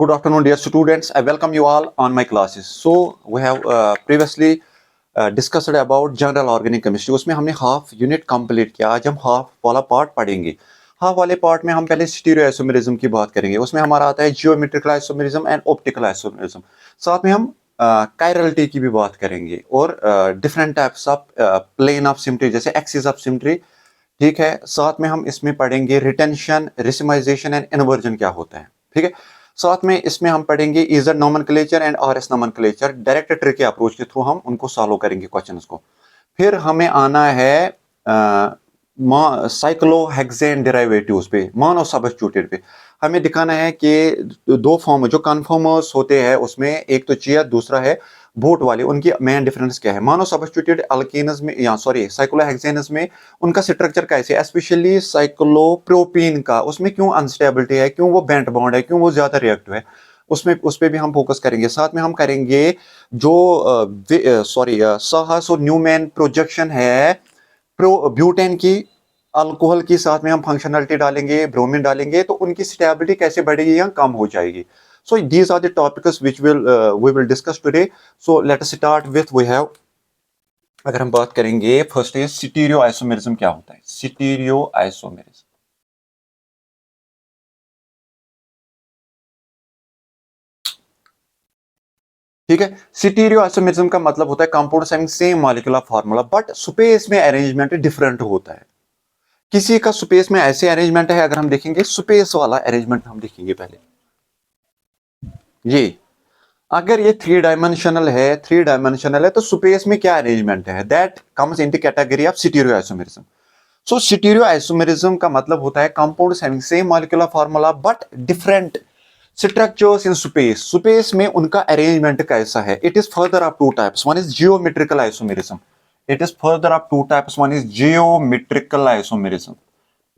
Good afternoon, dear students. I welcome you all on my classes. So we have previously discussed about general organic chemistry. उसमें हमने half unit complete किया. आज हम half वाला part पढ़ेंगे. Half वाले part में हम पहले स्टीरियोआइसोमेरिज्म की बात करेंगे. उसमें हमारा आता है geometrical isomerism and optical isomerism. साथ में हम कायरलिटी की भी बात करेंगे और different types of plane of symmetry जैसे एक्सिस ऑफ सिमेट्री. ठीक है. साथ में हम इसमें पढ़ेंगे रिटेंशन, रेसिमाइजेशन एंड इन्वर्जन क्या होता है. ठीक है. साथ में इसमें हम पढ़ेंगे इजड nomenclature and RS nomenclature. Direct tree के अप्रोच के थ्रू हम उनको सॉल्व करेंगे क्वेश्चंस को. फिर हमें आना है साइक्लोहेक्सेन डेरिवेटिव्स पे, मोनो सब्स्टिट्यूटेड पे. हमें दिखाना है कि दो फॉर्म जो कन्फर्मर्स होते हैं उसमें एक तो चेयर, दूसरा है बोट वाले, उनकी मेन डिफरेंस क्या है. मोनो सब्स्टिट्यूटेड अल्केन्स में या साइक्लोहेक्सेन्स में उनका स्ट्रक्चर कैसे, स्पेशली साइक्लोप्रोपीन का, उसमें क्यों अनस्टेबिलिटी है, क्यों वो बेंट बॉन्ड है, क्यों वो ज्यादा रिएक्टिव है, उस पर भी हम फोकस करेंगे. साथ में हम करेंगे जो साहस और न्यूमैन प्रोजेक्शन है ब्यूटेन की अल्कोहल की, साथ में हम फंक्शनलिटी डालेंगे, ब्रोमीन डालेंगे, तो उनकी स्टेबिलिटी कैसे बढ़ेगी या कम हो जाएगी. So these are the topics which we will discuss today. So let us start with we have. अगर हम बात करेंगे फर्स्ट है स्टीरियो आइसोमेरिज्म क्या होता है. स्टीरियो आइसोमेरिज्म ठीक है. स्टीरियो आइसोमेरिज्म का मतलब होता है compounds having same molecular formula but space में अरेंजमेंट डिफरेंट होता है. किसी का स्पेस में ऐसे अरेंजमेंट है, अगर हम देखेंगे स्पेस वाला अरेंजमेंट हम देखेंगे पहले. ये अगर ये थ्री डायमेंशनल है तो स्पेस में क्या अरेंजमेंट है, that comes into category of stereo isomerism. So stereo isomerism का मतलब होता है compounds having same molecular formula but different structures in space. Space में उनका अरेंजमेंट कैसा है. It is further of two types. One is geometrical isomerism. It is further of two types. One is geometrical isomerism,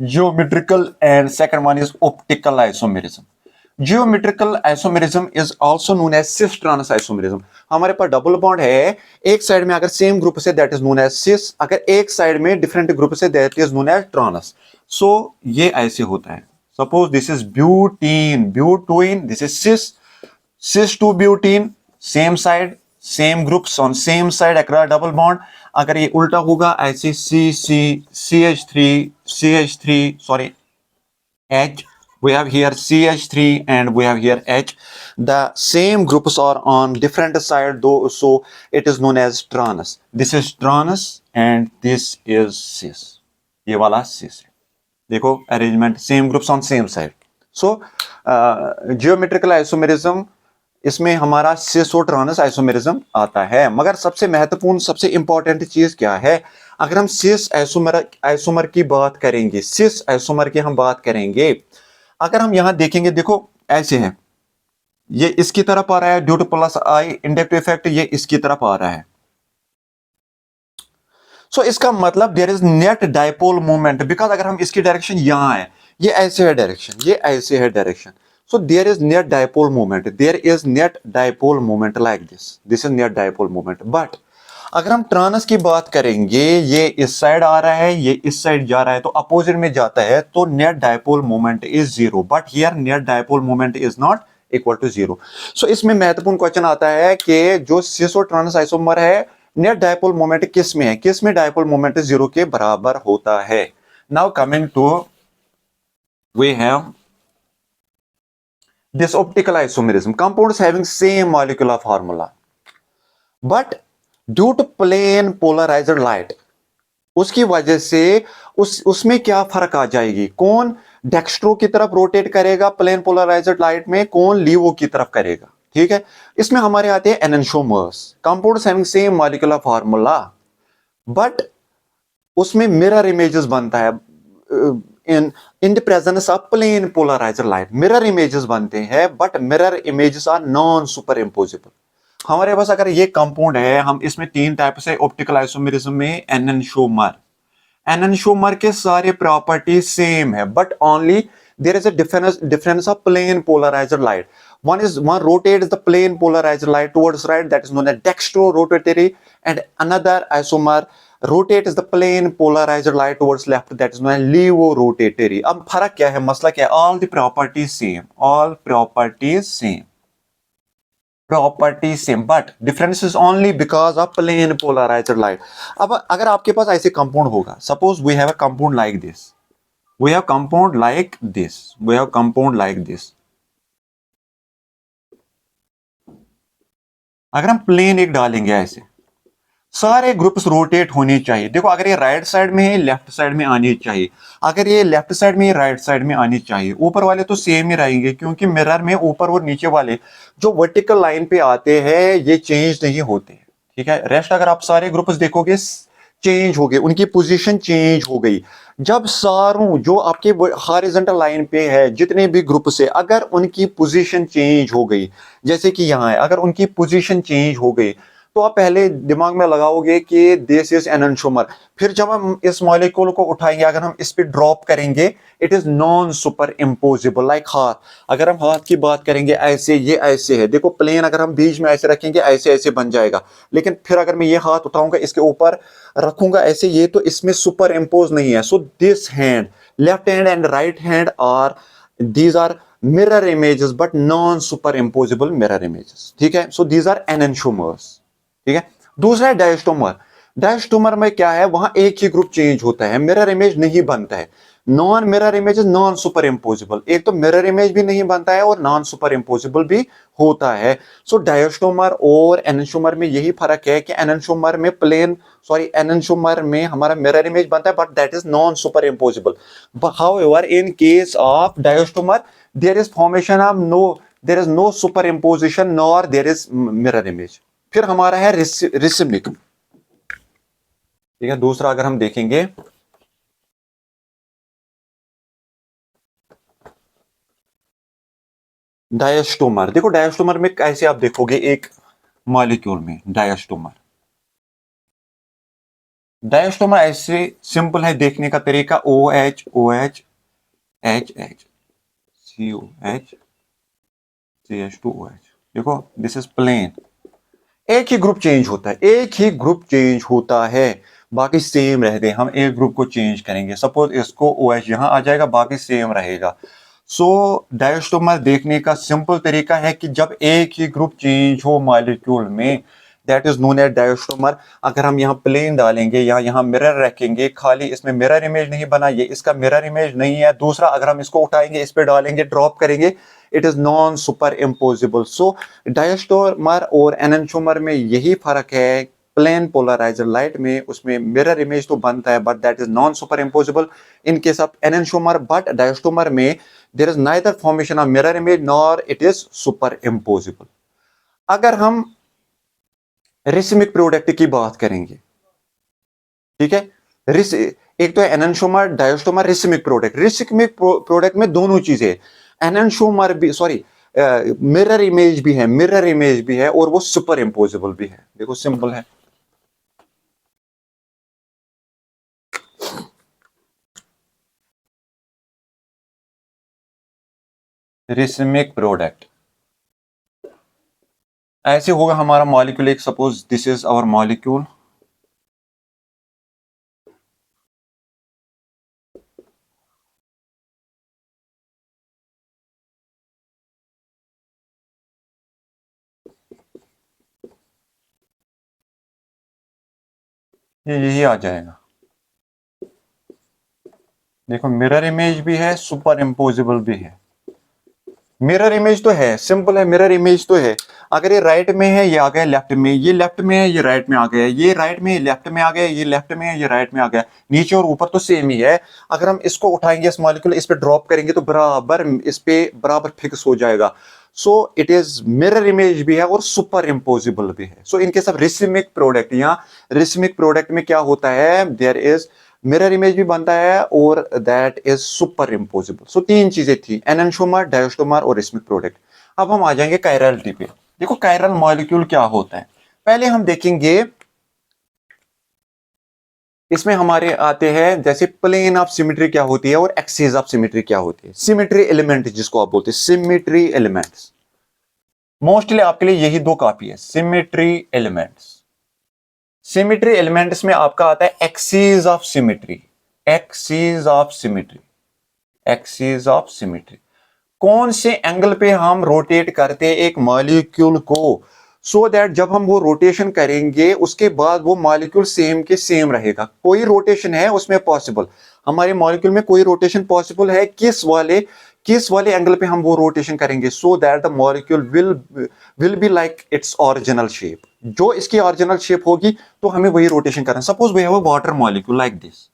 geometrical, and second one is optical isomerism. Geometrical isomerism is also known as cis trans isomerism. हमारे पास double bond है, एक side में अगर same group से that is known as cis, अगर एक side में डिफरेंट ग्रुप से that is known as trans. So ये ऐसे होता है. Suppose this is butene, this is cis two butene, same side, same groups on same side across double bond. अगर ये उल्टा होगा ऐसे CH3 sorry H, we have here CH3 and we have here H. The same groups are on different side though, so it is known as trans. This is trans and this is cis. ये वाला cis है. देखो arrangement, same groups on same side. So geometrical isomerism, इसमें हमारा सिस और trans isomerism आता है. मगर सबसे महत्वपूर्ण, सबसे इंपॉर्टेंट चीज क्या है, अगर हम सिस आइसोमर की बात करेंगे, सिस आइसोमर की हम बात करेंगे, अगर हम यहां देखेंगे, देखो ऐसे है, ये इसकी तरफ आ रहा है due to plus I inductive effect, ये इसकी तरफ आ रहा है. सो इसका मतलब there is net dipole movement, because अगर हम इसकी डायरेक्शन यहां है, ये ऐसे है डायरेक्शन, ये ऐसे है direction. So there is net dipole movement, there is net dipole movement like this is net dipole movement. But अगर हम ट्रांस की बात करेंगे, ये इस साइड आ रहा है, ये इस साइड जा रहा है, तो अपोजिट में जाता है, तो net dipole moment is zero. But here net dipole moment is not equal to zero. So इसमें महत्वपूर्ण क्वेश्चन आता है कि जो सिस और ट्रांस आइसोमर है, नेट डायपोल मोमेंट किस में है, किस में डायपोल मोमेंट जीरो के बराबर होता है. Now coming to we have this optical isomerism. Compounds having same molecular formula but due to plane polarised light, उसकी वजह से उसमें क्या फर्क आ जाएगी, कौन डेक्स्ट्रो की तरफ रोटेट करेगा प्लेन पोलराइज्ड लाइट में, कौन लीवो की तरफ करेगा. ठीक है. इसमें हमारे आते हैं enantiomers. Compounds having same molecular formula but उसमें मिरर इमेजेस बनता है in the presence of plane polarised light. Mirror images बनते हैं but mirror images are non superimposable. हमारे पास अगर ये कंपाउंड है, हम इसमें तीन टाइप से ऑप्टिकल आइसोमेरिज्म में एनेंटियोमर के सारे प्रॉपर्टी सेम है but only there is a difference of plane polarised light. one rotates the plane polarized light towards right, that is known as dextrorotatory, and another isomer rotates the plane polarized light towards left, that is known as levorotatory. अब फर्क क्या है, मसला क्या है? All the properties same, all properties same, properties same, but difference is only because of plane polarized light. अब अगर आपके पास ऐसे कंपाउंड होगा, suppose we have a compound like this, we have compound like this, we have compound like this. अगर हम plane एक डालेंगे ऐसे, सारे ग्रुप्स रोटेट होने चाहिए। देखो अगर ये राइट साइड में है, लेफ्ट साइड में आनी चाहिए, अगर ये लेफ्ट साइड में, राइट साइड में आनी चाहिए। ऊपर वाले तो सेम ही रहेंगे, क्योंकि मिरर में ऊपर और नीचे वाले जो वर्टिकल लाइन पे आते हैं ये चेंज नहीं होते, ठीक है। रेस्ट अगर आप सारे ग्रुप्स देखोगे चेंज हो गए, उनकी पोजीशन चेंज हो गई। जब सारों जो आपके हॉरिजॉन्टल लाइन पे है जितने भी ग्रुप से, अगर उनकी पोजीशन चेंज हो गई, जैसे कि यहां है, अगर उनकी पोजीशन चेंज हो गई, तो आप पहले दिमाग में लगाओगे कि दिस इज एनंशोमर। फिर जब हम इस मॉलिक्यूल को उठाएंगे, अगर हम इस पे ड्रॉप करेंगे, it is non super imposable. Like हाथ, अगर हम हाथ की बात करेंगे, ऐसे ये ऐसे है, देखो प्लेन अगर हम बीच में ऐसे रखेंगे ऐसे ऐसे बन जाएगा, लेकिन फिर अगर मैं ये हाथ उठाऊंगा इसके ऊपर रखूंगा ऐसे, ये तो इसमें सुपर इम्पोज नहीं है। So this hand, left hand and right hand are, these are mirror images but non superimposable mirror images, ठीक है। so these are enantiomers, ठीक है। दूसरा है डायस्टोमर। डायस्टोमर में क्या है, वहां एक ही ग्रुप चेंज होता है, मिरर इमेज नहीं बनता है। Non mirror image is non super imposable, एक तो मिरर इमेज भी नहीं बनता है और नॉन सुपर इम्पोजिबल भी होता है। सो डायस्टोमर और एनंशोमर में यही फर्क है कि एनंशोमर में एनंशोमर में हमारा मिरर इमेज बनता है, but that is non superimposable. However in case of diastereomer there is formation of there is no superimposition nor there is mirror image. फिर हमारा है रिसिमिक, ठीक है। दूसरा अगर हम देखेंगे, डायस्टोमर। देखो डायस्टोमर में कैसे आप देखोगे, एक मॉलिक्यूल में डायस्टोमर ऐसे सिंपल है देखने का तरीका, OH OH HH COH CH2OH। देखो दिस इज प्लेन, एक ही ग्रुप चेंज होता है, एक ही ग्रुप चेंज होता है, बाकी सेम रहते हैं। हम एक ग्रुप को चेंज करेंगे, सपोज इसको OH यहां आ जाएगा, बाकी सेम रहेगा। सो डायस्टोमर देखने का सिंपल तरीका है कि जब एक ही ग्रुप चेंज हो मॉलिक्यूल में, दैट इज नोन एज डायस्टोमर। अगर हम यहाँ प्लेन डालेंगे या यहाँ मिरर रखेंगे, खाली इसमें मिरर इमेज नहीं बना, ये इसका मिरर इमेज नहीं है। दूसरा अगर हम इसको उठाएंगे, इस पे डालेंगे, ड्रॉप करेंगे, it is non superimposable. So diastereomer और एनंशोमर में यही फर्क है। प्लेन पोलराइजर लाइट में उसमें मिरर इमेज तो बनता है, but that is non superimposable in case of enantiomer. But diastereomer में there is neither formation of mirror image nor it is superimposable. अगर हम रिसिमिक प्रोडक्ट की बात करेंगे, ठीक है, एक तो है एनंशोमर, डायस्टोमर, रिसिमिक प्रोडक्ट। रिसिमिक प्रोडक्ट में दोनों चीजें, एनंशोमर भी मिरर इमेज भी है और वो सुपर इम्पोजिबल भी है। देखो सिंपल है, रिसिमिक प्रोडक्ट ऐसे होगा हमारा मॉलिक्यूल। एक suppose this is our molecule, ये यही आ जाएगा। देखो मिरर इमेज भी है, सुपर इम्पोजिबल भी है। मिरर इमेज तो है, सिंपल है, मिरर इमेज तो है। अगर ये राइट में है, ये आ गया लेफ्ट में, ये लेफ्ट में है, ये राइट में आ गया, ये राइट में, लेफ्ट में आ गया, ये लेफ्ट में है, ये राइट में आ गया, नीचे और ऊपर तो सेम ही है। अगर हम इसको उठाएंगे, इस मॉलिक्यूल इस पे ड्रॉप करेंगे, तो बराबर इस पे बराबर फिक्स हो जाएगा। So it is mirror image भी है और सुपर इम्पोजिबल भी है। सो इनके सब रिसिमिक प्रोडक्ट, यहाँ रिसिमिक प्रोडक्ट में क्या होता है, देयर इज मिरर इमेज भी बनता है और दैट इज सुपर इम्पोजिबल। सो तीन चीजें थी, एनंशोमर, डायस्टोमर और रिसिमिक प्रोडक्ट। अब हम आ जाएंगे कायरलिटी पे। देखो कायरल मॉलिक्यूल क्या होता है, पहले हम देखेंगे। इसमें हमारे आते हैं जैसे प्लेन ऑफ सिमेट्री क्या होती है और एक्सिस ऑफ सिमेट्री क्या होती है। सिमेट्री एलिमेंट जिसको आप बोलते हैं, सिमेट्री एलिमेंट्स, मोस्टली आपके लिए यही दो काफी है, सिमेट्री एलिमेंट्स। सिमेट्री एलिमेंट्स में आपका आता है axes of symmetry, axes of symmetry, axes of symmetry. कौन से एंगल पे हम रोटेट करते हैं एक मॉलिक्यूल को, सो दैट जब हम वो रोटेशन करेंगे उसके बाद वो मॉलिक्यूल सेम के सेम रहेगा। कोई रोटेशन है उसमें पॉसिबल, हमारे मॉलिक्यूल में कोई रोटेशन पॉसिबल है, किस वाले एंगल पे हम वो रोटेशन करेंगे, so that the molecule will be like its original shape. जो इसकी ओरिजिनल शेप होगी तो हमें वही रोटेशन करना है। Suppose we have a water molecule like this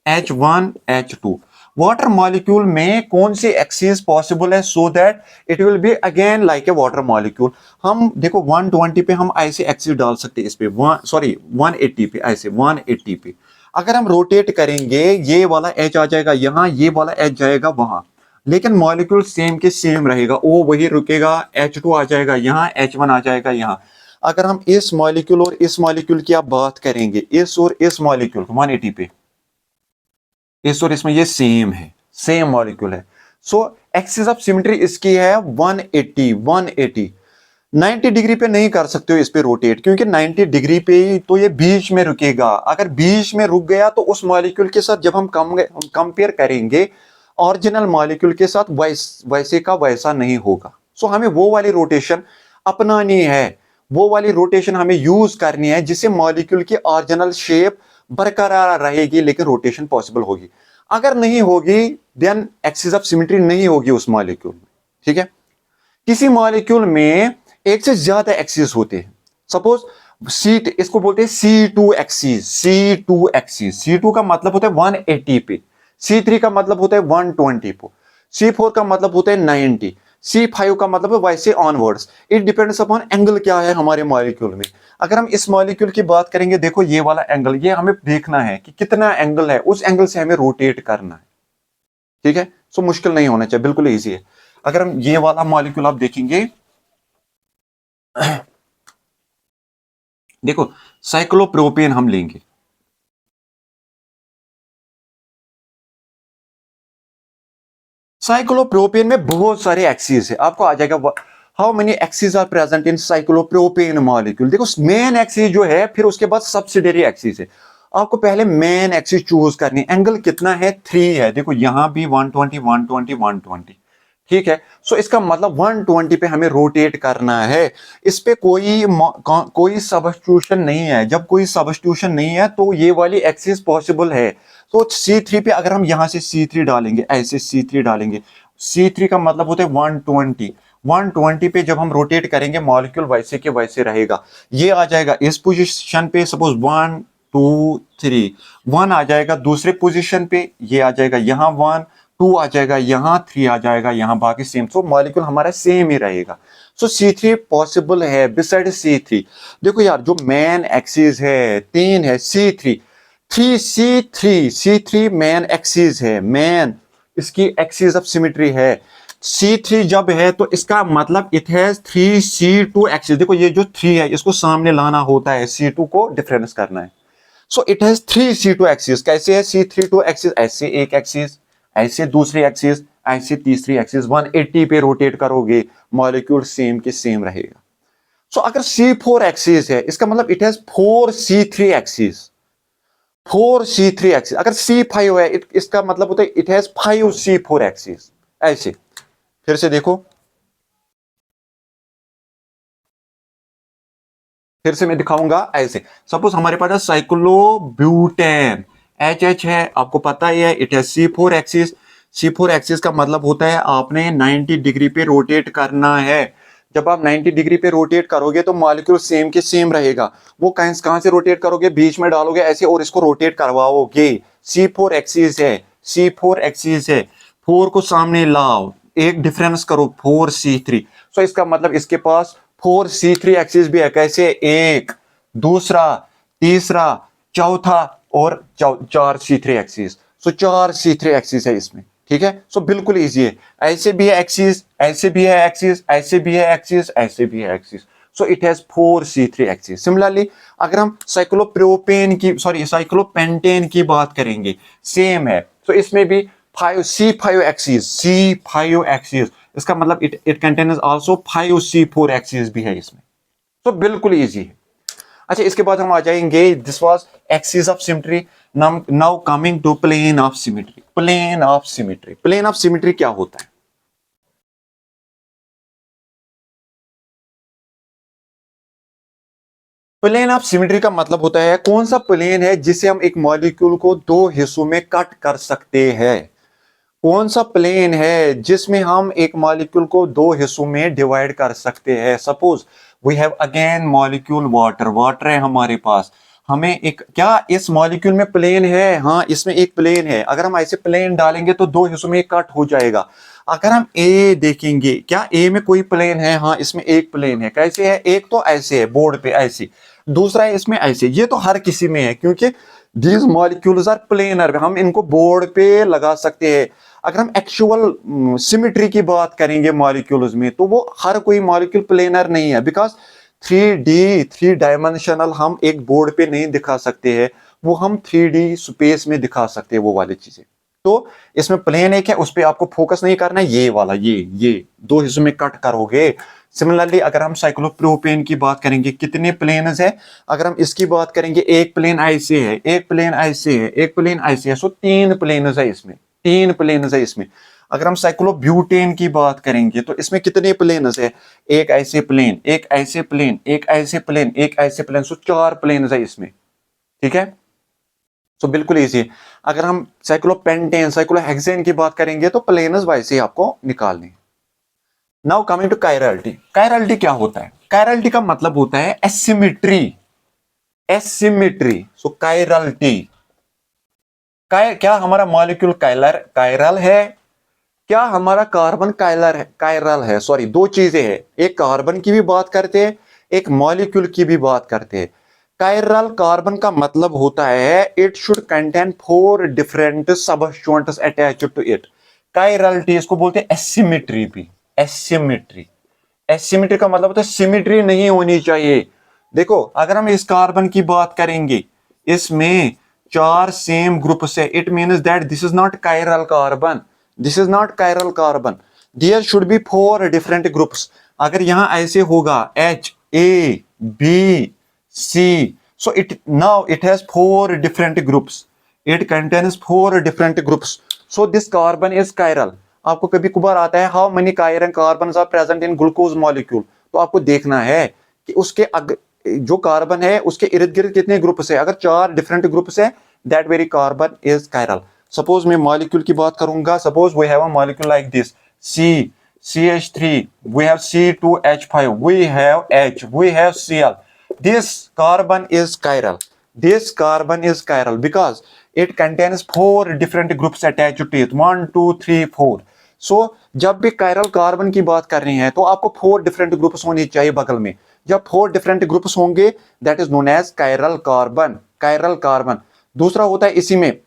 H1 H2। Water molecule में कौन सी एक्सिस पॉसिबल है, so that it will be again like a water molecule. हम देखो 120 पे हम ऐसे एक्सिस डाल सकते हैं, इस पे 180 पे, ऐसे 180 पे अगर हम रोटेट करेंगे ये वाला H आ जाएगा यहाँ, ये वाला H जाएगा वहां, लेकिन मॉलिक्यूल सेम के सेम रहेगा, ओ वही रुकेगा, H2 आ जाएगा यहाँ, H1 आ जाएगा यहाँ। अगर हम इस मॉलिक्यूल और इस मॉलिक्यूल की आप बात करेंगे, इस और इस मॉलिक्यूल 180 पे, इस और इसमें ये सेम है, सेम मॉलिक्यूल है। सो एक्सिस ऑफ सिमेट्री इसकी है 180। 90 डिग्री पे नहीं कर सकते हो इस पे रोटेट, क्योंकि 90 डिग्री पे तो ये बीच में रुकेगा। अगर बीच में रुक गया तो उस मॉलिक्यूल के साथ जब हम कंपेयर करेंगे ओरिजिनल मॉलिक्यूल के साथ, वैसे का वैसा नहीं होगा। सो हमें वो वाली रोटेशन अपनानी है, वो वाली रोटेशन हमें यूज करनी है जिससे मॉलिक्यूल की ओरिजिनल शेप बरकरार रहेगी लेकिन रोटेशन पॉसिबल होगी। अगर नहीं होगी देन एक्सिस ऑफ सिमेट्री नहीं होगी उस मॉलिक्यूल में। ठीक है, किसी मॉलिक्यूल में एक से ज्यादा एक्सिस होते हैं, सपोज इसको बोलते हैं C2 axis, C2 axis. C2 का मतलब होता है 180 पे, C3 का मतलब होता है 120 पे, C4 का मतलब होता है 90, C5 का मतलब है वैसे onwards. It depends upon angle क्या है हमारे मॉलिक्यूल में। अगर हम इस मॉलिक्यूल की बात करेंगे, देखो ये वाला एंगल, ये हमें देखना है कि कितना एंगल है, उस एंगल से हमें रोटेट करना है। ठीक है, सो मुश्किल नहीं होना चाहिए, बिल्कुल इजी है। अगर हम ये वाला मॉलिक्यूल आप देखेंगे, देखो साइक्लोप्रोपेन हम लेंगे, साइक्लोप्रोपेन में बहुत सारे एक्सिस है, आपको आ जाएगा how many axis are present in cyclopropane molecule. देखो मेन एक्सिस जो है, फिर उसके बाद सब्सिडियरी एक्सिस है। आपको पहले मेन एक्सिस चूज करनी है। एंगल कितना है, 3 है। देखो यहां भी 120 120 120, ठीक है। सो इसका मतलब 120 पे हमें रोटेट करना है। इस पे कोई सब्स्टिट्यूशन नहीं है। जब कोई सब्स्टिट्यूशन नहीं है तो ये वाली एक्सिस पॉसिबल है। तो C3 पे अगर हम यहां से C3 डालेंगे, ऐसे C3 डालेंगे, C3 का मतलब होता है 120। 120 पे जब हम रोटेट करेंगे मॉलिक्यूल वैसे के वैसे रहेगा। ये आ जाएगा इस पोजीशन पे, सपोज 1 2 3, 1 आ जाएगा दूसरे पोजीशन पे, ये आ जाएगा यहाँ 1, 2 आ जाएगा यहाँ, 3 आ जाएगा यहाँ, बाकी सेम। सो मॉलिक्यूल हमारा सेम ही रहेगा। सो C3 पॉसिबल है बिसाइड C3। देखो यार, जो मेन एक्सिस है 3 है, C3 मेन एक्सिस है, मेन इसकी एक्सिस ऑफ सिमेट्री है। C3 जब है तो इसका मतलब इट हैज 3C2 एक्सिस। देखो ये जो 3 है इसको सामने लाना होता है, C2 को डिफरेंस करना है। So it has 3C2 axis. कैसे है C3 एक्सिस, ऐसे एक एक्सिस, ऐसे दूसरी एक्सिस, ऐसे तीसरी एक्सिस। 180 पे रोटेट करोगे मॉलिक्यूल सेम के सेम रहेगा। सो अगर C4 एक्सिस है, इसका मतलब it has 4C3 axis, 4C3 axis. अगर C5 है, इसका मतलब होता है इट हैज 5C4 एक्सिस। ऐसे फिर से देखो, फिर से मैं दिखाऊंगा ऐसे। सपोज हमारे पास है साइक्लोब्यूटेन, HH है, आपको पता ही है, इट है C4 एक्सिस। C4 एक्सिस का मतलब होता है आपने 90 डिग्री पे रोटेट करना है। जब आप 90 डिग्री पे रोटेट करोगे तो मॉलिक्यूल सेम के सेम रहेगा। वो कहां से रोटेट करोगे, बीच में डालोगे ऐसे और इसको रोटेट करवाओगे। C4 एक्सिस है, C4 एक्सिस है, 4 को सामने लाओ, एक डिफरेंस करो 4C3। सो इसका मतलब इसके पास 4C3 एक्सिस भी है। कैसे, एक, दूसरा, तीसरा, चौथा और 4C3 एक्सिस। सो 4C3 एक्सिस है इसमें। ठीक है, सो बिल्कुल इजी है। ऐसे भी है एक्सिस, ऐसे भी है एक्सिस, ऐसे भी है एक्सिस, ऐसे भी है axis. So it has 4C3 axis. Similarly अगर हम साइक्लोपेंटेन की बात करेंगे, सेम है। सो इसमें भी 5C5 एक्सिस, C5 एक्सिस। इसका मतलब it contains also 5C4 axis भी है इसमें। तो बिल्कुल इजी है। अच्छा, इसके बाद हम आ जाएंगे, this was axis of symmetry. Now coming to plane of symmetry. Plane of symmetry, plane of symmetry क्या होता है? प्लेन ऑफ सिमेट्री का मतलब होता है कौन सा प्लेन है जिसे हम एक मॉलिक्यूल को दो हिस्सों में कट कर सकते हैं। कौन सा प्लेन है जिसमें हम एक मॉलिक्यूल को दो हिस्सों में डिवाइड कर सकते हैं। Suppose we have again molecule water, water है हमारे पास। हमें एक, क्या इस मॉलिक्यूल में प्लेन है? हाँ, इसमें एक प्लेन है। अगर हम ऐसे प्लेन डालेंगे तो दो हिस्सों में कट हो जाएगा। अगर हम ए देखेंगे, क्या ए में कोई प्लेन है? हाँ, इसमें एक प्लेन है। कैसे है? एक तो ऐसे है बोर्ड पे ऐसे, दूसरा है इसमें ऐसे। ये तो हर किसी में है क्योंकि दीज मॉलिक्यूल्स आर प्लेनर, हम इनको बोर्ड पे लगा सकते हैं। अगर हम एक्चुअल सिमेट्री की बात करेंगे मॉलिक्यूल्स में, तो वो हर कोई मॉलिक्यूल प्लेनर नहीं है, बिकॉज 3D, 3 डायमेंशनल हम एक बोर्ड पे नहीं दिखा सकते हैं, वो हम 3D स्पेस में दिखा सकते हैं वो वाली चीजें। तो इसमें प्लेन एक है, उस पर आपको फोकस नहीं करना है। ये वाला, ये दो हिस्सों में कट करोगे। सिमिलरली अगर हम साइक्लोप्रोपेन की बात करेंगे, कितने प्लेन्स है? अगर हम इसकी बात करेंगे, एक प्लेन ऐसे है, एक प्लेन ऐसे है, एक प्लेन ऐसे है, सो 3 प्लेन्स है इसमें, 3 प्लेन्स है इसमें। अगर हम साइक्लोब्यूटेन की बात करेंगे तो इसमें कितने प्लेन्स है? एक ऐसे प्लेन, एक ऐसे प्लेन, एक ऐसे प्लेन, एक ऐसे प्लेन, सो 4 प्लेन्स है इसमें। ठीक है, सो बिल्कुल इजी है। अगर हम साइक्लोपेंटेन, साइक्लोहेक्सेन की बात करेंगे तो प्लेन्स वैसे ही आपको निकालने। Now coming to chirality. Chirality क्या होता है? कायरलिटी का मतलब होता है एसिमेट्री, एसिमेट्री। सो कायरलिटी, क्या हमारा मॉलिक्यूल कायरल है? क्या हमारा कार्बन कायलर है, कायरल है? सॉरी, दो चीजें हैं, एक कार्बन की भी बात करते हैं, एक मॉलिक्यूल की भी बात करते हैं। कायरल कार्बन का मतलब होता है it should contain 4 different substituents attached to it. Chirality इसको बोलते हैं एसिमेट्री भी। एसिमेट्री, एसिमेट्री का मतलब होता है सिमेट्री नहीं होनी चाहिए। देखो, अगर हम इस कार्बन की बात करेंगे, इसमें 4 सेम ग्रुप्स है, it means that this is not chiral carbon, this is not chiral carbon, there should be 4 different groups. अगर यहां ऐसे होगा HABC, so it now it has 4 different groups, it contains 4 different groups, so this carbon is chiral। आपको कभी कभार आता है how many carbon are present in glucose molecule, तो आपको देखना है कि उसके जो कार्बन है उसके इर्द गिर्द कितने ग्रुप्स है। अगर 4 डिफरेंट ग्रुप्स है, that very carbon is chiral. Suppose मैं मॉलिक्यूल की बात करूंगा, suppose we have a molecule like this CH3, we have C2H5, we have H, we have Cl, this carbon is chiral, this carbon is chiral because it contains 4 different groups attached to it, 1 2 3 4। सो जब भी chiral carbon की बात कर रहे हैं तो आपको 4 different groups होने चाहिए बगल में। जब 4 डिफरेंट ग्रुप्स होंगे, that is known as chiral carbon, chiral carbon. दूसरा होता है इसी में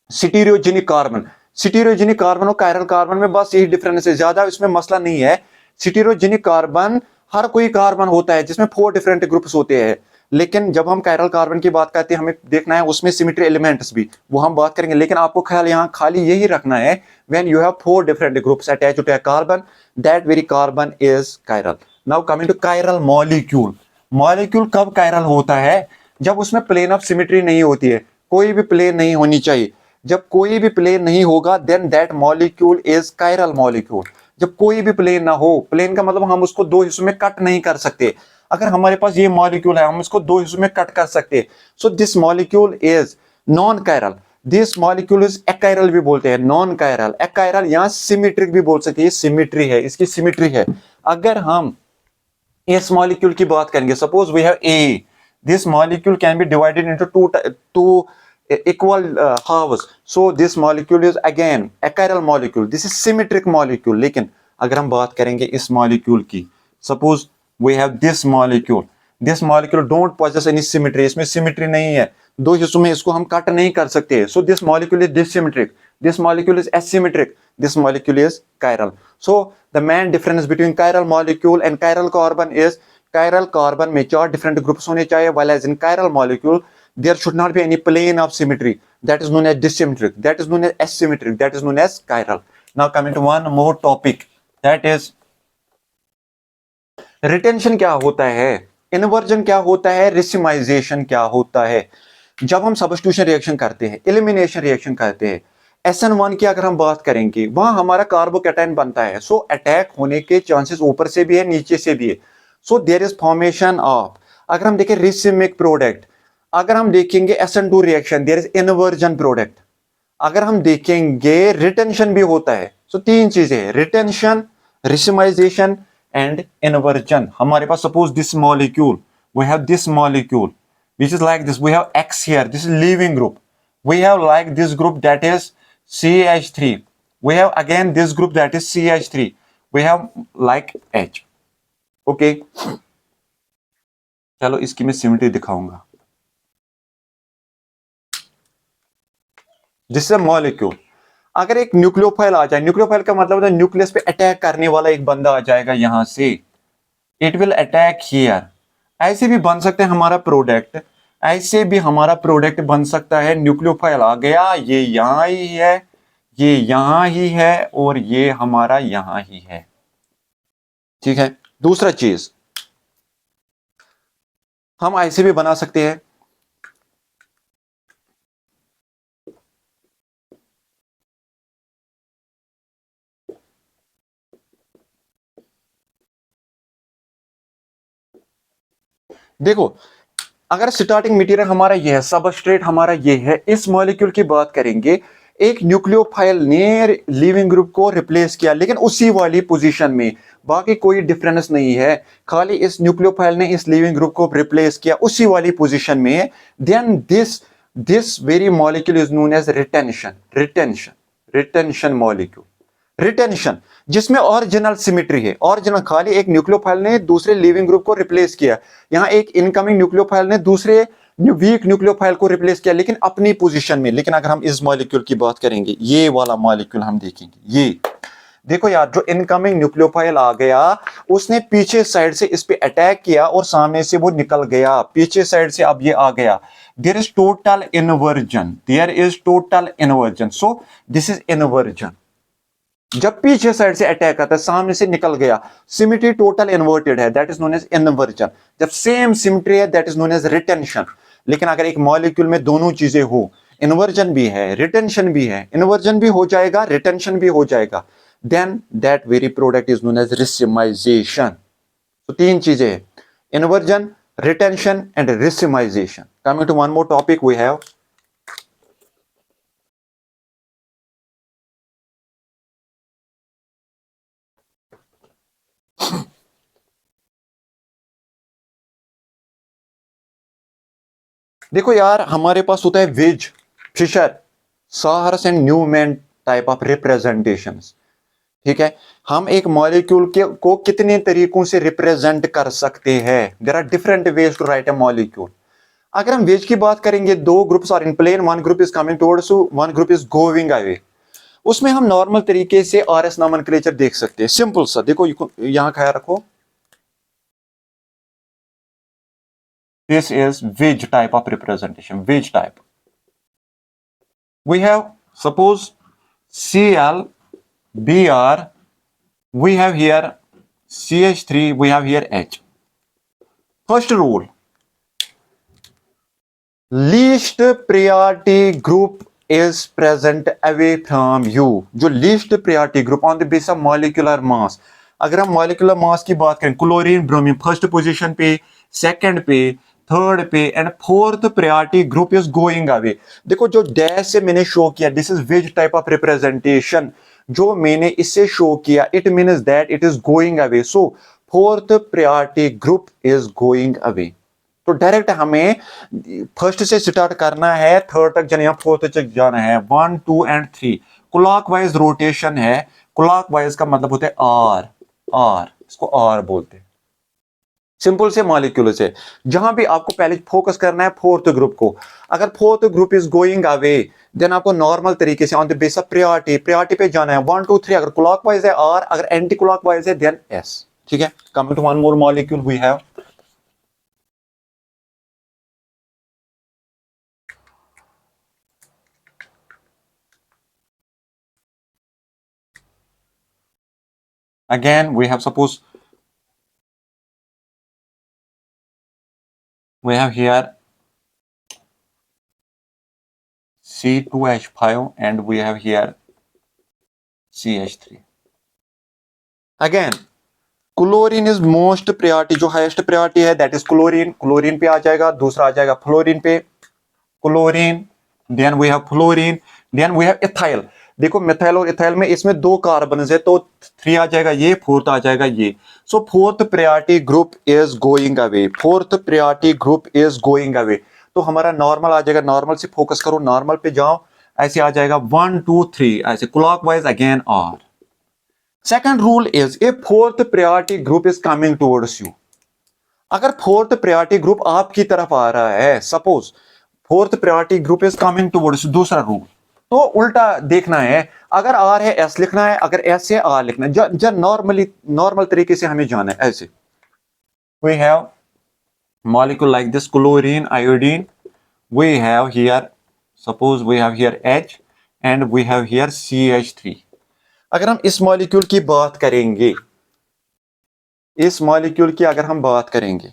सिटीरियोजेनिक कार्बन। सिटीरियोजेनिक कार्बन और कायरल कार्बन में बस यही डिफरेंस है, ज्यादा इसमें मसला नहीं है। सिटीरियोजेनिक कार्बन हर कोई कार्बन होता है जिसमें 4 डिफरेंट ग्रुप्स होते हैं, लेकिन जब हम कायरल कार्बन की बात करते हैं हमें देखना है उसमें सिमेट्री एलिमेंट्स भी, वो हम बात करेंगे। लेकिन आपको ख्याल यहाँ खाली यही रखना है, when you have 4 different groups attached to a carbon, that very carbon is chiral. Now coming to chiral molecule. Molecule कब कायरल होता है? जब उसमें प्लेन ऑफ सिमेट्री नहीं होती है, कोई भी प्लेन नहीं होनी चाहिए। जब कोई भी प्लेन नहीं होगा, then that molecule is chiral molecule. जब कोई भी प्लेन ना हो, प्लेन का मतलब हम उसको दो हिस्सों में कट नहीं कर सकते। अगर हमारे पास ये मॉलिक्यूल है, हम इसको दो हिस्सों में कट कर सकते, so this molecule is non chiral, this molecule is achiral भी बोलते हैं, नॉन कायरल, एक्कायरल, यहां सिमेट्रिक भी बोल सकते हैं, सिमेट्री है, इसकी सिमेट्री है। अगर हम इस मॉलिक्यूल की बात करेंगे, suppose we have a, this molecule can be divided into two equal halves, so this molecule is again a chiral molecule, this is symmetric molecule। लेकिन अगर हम बात करेंगे इस मॉलिक्यूल की, suppose we have this molecule don't possess any symmetry, इसमें symmetry नहीं है, दो हिस्सों में इसको हम कट नहीं कर सकते, so this molecule is dissymmetric, this molecule is asymmetric, this molecule is chiral। so the main difference between chiral molecule and chiral carbon is chiral carbon में 4 डिफरेंट ग्रुप्स होने चाहिए, while as in chiral molecule there should not be any plane of symmetry, that is known as dissymmetric, that is known as asymmetric, that is known as chiral। Now coming to one more topic, that is retention क्या होता है, inversion क्या होता है, रिसिमाइजेशन क्या होता है। जब हम सब्स्टिट्यूशन रिएक्शन करते हैं, एलिमिनेशन रिएक्शन करते हैं, SN1 की अगर हम बात करेंगे, वहां हमारा कार्बोकैटायन बनता है। सो अटैक होने के चांसेस ऊपर से भी है, नीचे से भी है। So there is formation of, अगर हम देखें रिसिमिक प्रोडक्ट, अगर हम देखेंगे SN2 reaction, there is inversion product. अगर हम देखेंगे रिटेंशन भी होता है। सो तीन चीजें हैं, रिटेंशन, रिसिमाइजेशन एंड इन्वर्जन। हमारे पास suppose this molecule, we have this molecule which is like this, we have X here, this is leaving group, we have like this group that is CH3, we have again this group that is CH3, we have like H। okay, चलो इसकी मैं symmetry दिखाऊंगा। जिससे molecule, अगर एक nucleophile आ जाए, nucleophile का मतलब होता है न्यूक्लियस पे अटैक करने वाला एक बंदा आ जाएगा यहां से, इट विल अटैक हियर। ऐसे भी बन सकते हैं हमारा प्रोडक्ट, ऐसे भी हमारा प्रोडक्ट बन सकता है, न्यूक्लियोफाइल आ गया, ये यहां ही है, ये यहां ही है, और ये हमारा यहां ही है। ठीक है, दूसरा चीज हम ऐसे भी बना सकते हैं, देखो अगर स्टार्टिंग मटेरियल हमारा ये है, सबस्ट्रेट हमारा ये है, इस मॉलिक्यूल की बात करेंगे, एक न्यूक्लियोफाइल ने लिविंग ग्रुप को रिप्लेस किया, लेकिन उसी वाली पोजीशन में, बाकी कोई डिफरेंस नहीं है, खाली इस न्यूक्लियोफाइल ने इस लिविंग ग्रुप को रिप्लेस किया उसी वाली पोजीशन में, then this this very molecule is known as retention, retention, retention molecule, retention, जिसमें ओरिजिनल सिमेट्री है, ओरिजिनल, खाली एक न्यूक्लियोफाइल ने दूसरे लिविंग ग्रुप को रिप्लेस किया, यहां एक इनकमिंग न्यूक्लियोफाइल ने दूसरे वीक न्यूक्लियोफाइल को रिप्लेस किया, लेकिन अपनी पोजीशन में। लेकिन अगर हम इस मॉलिक्यूल की बात करेंगे, ये वाला मॉलिक्यूल हम देखेंगे, ये देखो यार, जो इनकमिंग न्यूक्लियोफाइल आ गया, उसने पीछे साइड से इस पे अटैक किया और सामने से वो निकल गया, पीछे साइड से अब ये आ गया, there is total inversion, there is total inversion, so this is inversion. जब पीछे साइड से अटैक आता है, सामने से निकल गया, सिमेट्री टोटल इन्वर्टेड है, that is known as inversion. जब सेम सिमेट्री है, that is known as retention. लेकिन अगर एक मॉलिक्यूल में दोनों चीजें हो, इन्वर्जन भी है, रिटेंशन भी है, इन्वर्जन भी हो जाएगा, रिटेंशन भी हो जाएगा, then that very product is known as racemisation. तो तीन चीजें हैं, inversion, retention and racemisation. Coming to one more topic we have, देखो यार, हमारे पास होता है wedge, Fischer, sawhorse and Newman type of representation. ठीक है, हम एक मॉलिक्यूल के को कितने तरीकों से रिप्रेजेंट कर सकते हैं, there are different ways to write a molecule. अगर हम वेज की बात करेंगे, दो groups are in plane, one group is coming towards you, one group is going away. उसमें हम नॉर्मल तरीके से RS नॉमेनक्लेचर देख सकते हैं, सिंपल सा। देखो यहां ख्याल रखो, this is wedge type of representation, wedge type. We have suppose Cl, Br, we have here CH3, we have here H. First rule, least priority group is present away from you। जो least priority group on the basis of molecular mass, अगर हम molecular mass की बात करें, chlorine, bromine first position पे, second पे, third पे and fourth priority group is going away. देखो जो डैश से मैंने शो किया, this is wedge type of representation, जो मैंने इससे शो किया, it means that it is going away. So fourth priority group is going away. तो डायरेक्ट हमें फर्स्ट से स्टार्ट करना है, थर्ड तक जाना, फोर्थ तक जाना है, 1 2 एंड 3 क्लॉकवाइज रोटेशन है। क्लॉकवाइज का मतलब होता है आर, आर, इसको आर बोलते हैं। सिंपल से मॉलिक्यूल से, जहां भी आपको पहले फोकस करना है फोर्थ ग्रुप को। अगर fourth group is going away, then आपको नॉर्मल तरीके से on the base of priority, priority पे जाना है, 1 2 3। अगर क्लॉकवाइज है आर, अगर एंटी क्लॉकवाइज है देन एस। ठीक है, coming to one more molecule we have, Again, we have suppose we have here C2H5 and we have here CH3. Again, chlorine is most priority, जो highest priority है that is chlorine. Chlorine पे आ जाएगा, दूसरा आ जाएगा fluorine पे. Chlorine, then we have fluorine, then we have ethyl. देखो मिथाइल और इथाइल में इसमें दो कार्बन है तो 3 आ जाएगा ये, 4th आ जाएगा ये. सो fourth priority group is going away. Fourth priority group is going away. तो हमारा नॉर्मल आ जाएगा. नॉर्मल से फोकस करो, नॉर्मल पे जाओ. ऐसे आ जाएगा 1 2 3 ऐसे clockwise again R. Second rule is if fourth priority group is coming towards you. अगर फोर्थ प्रायोरिटी ग्रुप आपकी तरफ आ रहा है, suppose fourth priority group is coming towards, दूसरा रूल तो उल्टा देखना है. अगर आर है एस लिखना है, अगर एस है आर लिखना है. जब नॉर्मल तरीके से हमें जाना है ऐसे. We have molecule like this chlorine iodine. We have here suppose we have here H and we have here CH3. अगर हम इस मॉलिक्यूल की बात करेंगे, इस मॉलिक्यूल की अगर हम बात करेंगे,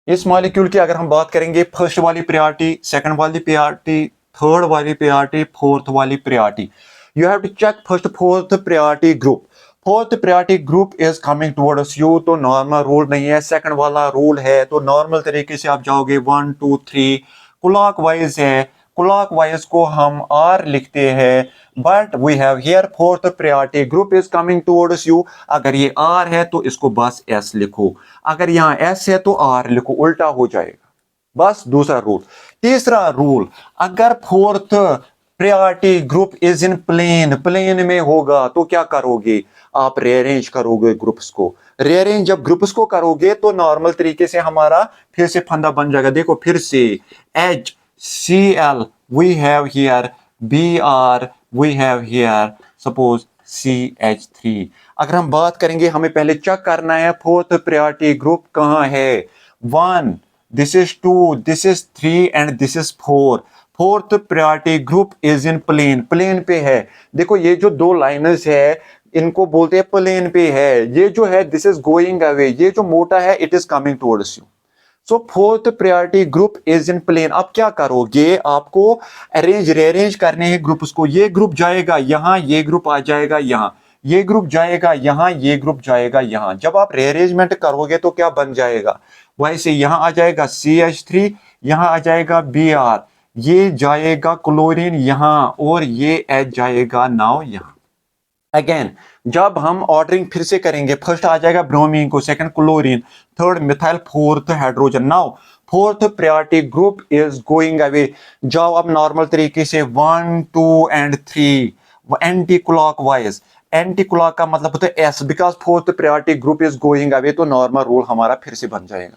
इस मॉलिक्यूल की अगर हम बात करेंगे, फर्स्ट वाली प्रायोरिटी, सेकंड वाली प्रायोरिटी, थर्ड वाली प्रायोरिटी, फोर्थ वाली priority. You have to check first fourth priority group. Fourth priority group is coming towards you तो नॉर्मल रूल नहीं है, सेकंड वाला रूल है. तो नॉर्मल तरीके से आप जाओगे 1 2 3. क्लॉकवाइज है, क्लॉकवाइज को हम आर लिखते हैं. But we have here fourth priority group is coming towards you. अगर ये आर है तो इसको बस एस लिखो, अगर यहां एस है तो आर लिखो, उल्टा हो जाएगा. बस दूसरा रूल. तीसरा रूल, अगर fourth priority group is in plane, plane में होगा तो क्या करोगे, आप रीअरेंज करोगे ग्रुप्स को. रीअरेंज जब ग्रुप्स को करोगे तो नॉर्मल तरीके से हमारा फिर से फंदा बन जाएगा. देखो फिर से H Cl, we have here Br, we have here suppose CH3. अगर हम बात करेंगे, हमें पहले चेक करना है फोर्थ प्रायोरिटी ग्रुप कहां है. 1, this is 2, this is 3 and this is 4. Fourth priority group is in plane, plane पे है. देखो ये जो दो लाइनर्स है इनको बोलते हैं प्लेन पे है. ये जो है दिस इज गोइंग अवे, ये जो मोटा है it is coming towards you. So fourth priority group is in plane. अब क्या करोगे, आपको अरेंज रीअरेंज करने हैं ग्रुप्स को. ये ग्रुप जाएगा यहां, ये ग्रुप आ जाएगा यहां, ये ग्रुप जाएगा यहां, ये ग्रुप जाएगा यहां. जब आप रीअरेंजमेंट करोगे तो क्या बन जाएगा, वैसे यहां आ जाएगा CH3, यहां आ जाएगा Br, ये जाएगा क्लोरीन यहां और ये H जाएगा नाउ यहां. अगेन जब हम ऑर्डरिंग फिर से करेंगे, फर्स्ट आ जाएगा ब्रोमीन को, second chlorine, third methyl, fourth hydrogen. Now fourth priority group is going away. जाओ अब नॉर्मल तरीके से 1 2 and 3 anti clockwise. Anti clock का मतलब होता है S, because fourth priority group is going away तो नॉर्मल रूल हमारा फिर से बन जाएगा.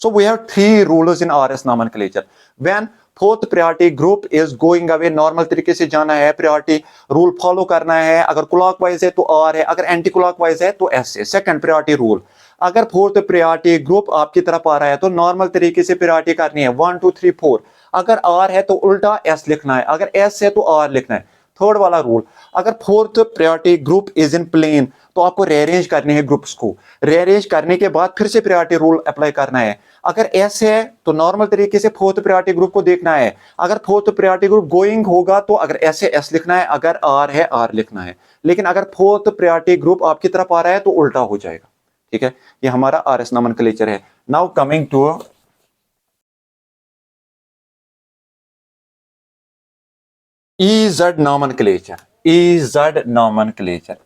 So we have 3 rules in RS nomenclature. When fourth priority group is going away, normal तरीके से जाना है, प्रायोरिटी रूल फॉलो करना है. अगर क्लॉकवाइज है तो आर है, अगर एंटी क्लॉकवाइज है तो एस है. सेकंड प्रायोरिटी रूल, अगर फोर्थ प्रायोरिटी ग्रुप आपकी तरफ आ रहा है तो नॉर्मल तरीके से प्रायोरिटी करनी है 1 2 3 4. अगर आर है तो उल्टा एस लिखना है, अगर एस है तो आर लिखना है. थर्ड वाला रूल, अगर fourth priority group is in plane तो आपको रीअरेंज करने हैं ग्रुप्स को. रीअरेंज करने के बाद फिर से प्रायोरिटी रूल अप्लाई करना है. अगर एस है तो नॉर्मल तरीके से फोर्थ प्रायोरिटी ग्रुप को देखना है. अगर फोर्थ प्रायोरिटी ग्रुप गोइंग होगा तो अगर एस है एस लिखना है, अगर आर है आर लिखना है. लेकिन अगर फोर्थ प्रायोरिटी ग्रुप आपकी तरफ आ रहा है तो उल्टा हो जाएगा. ठीक है, ये हमारा आरएस नोमेनक्लेचर है. Now coming to EZ nomenclature. EZ nomenclature.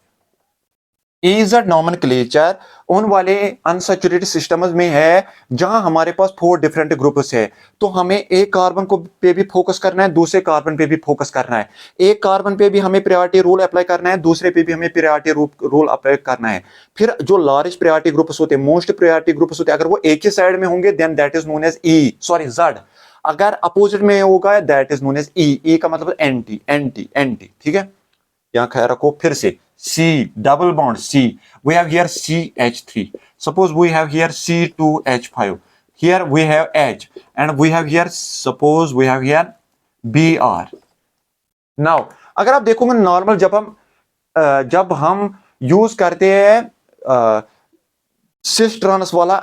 EZ nomenclature उन वाले अनसैचुरेटेड सिस्टम्स में है जहां हमारे पास 4 डिफरेंट ग्रुप्स है. तो हमें एक कार्बन को पे भी फोकस करना है, दूसरे कार्बन पे भी फोकस करना है. एक कार्बन पे भी हमें प्रायोरिटी रूल अप्लाई करना है, दूसरे पे भी हमें प्रायोरिटी रूल अप्लाई करना है. फिर जो लार्ज प्रायोरिटी ग्रुप्स होते हैं, मोस्ट प्रायोरिटी ग्रुप्स होते हैं, अगर वो एक ही साइड में होंगे then that is known as Z. अगर अपोजिट में होगा that is known as E का मतलब एंटी एंटी एंटी. ठीक है, यहां ख्याल रखो. फिर से C double bond C, we have here CH3. Suppose we have here C2H5. Here we have H and we have here suppose we have here Br. Now अगर आप देखोगे नॉर्मल जब हम जब हम यूज करते हैं सिस ट्रांस वाला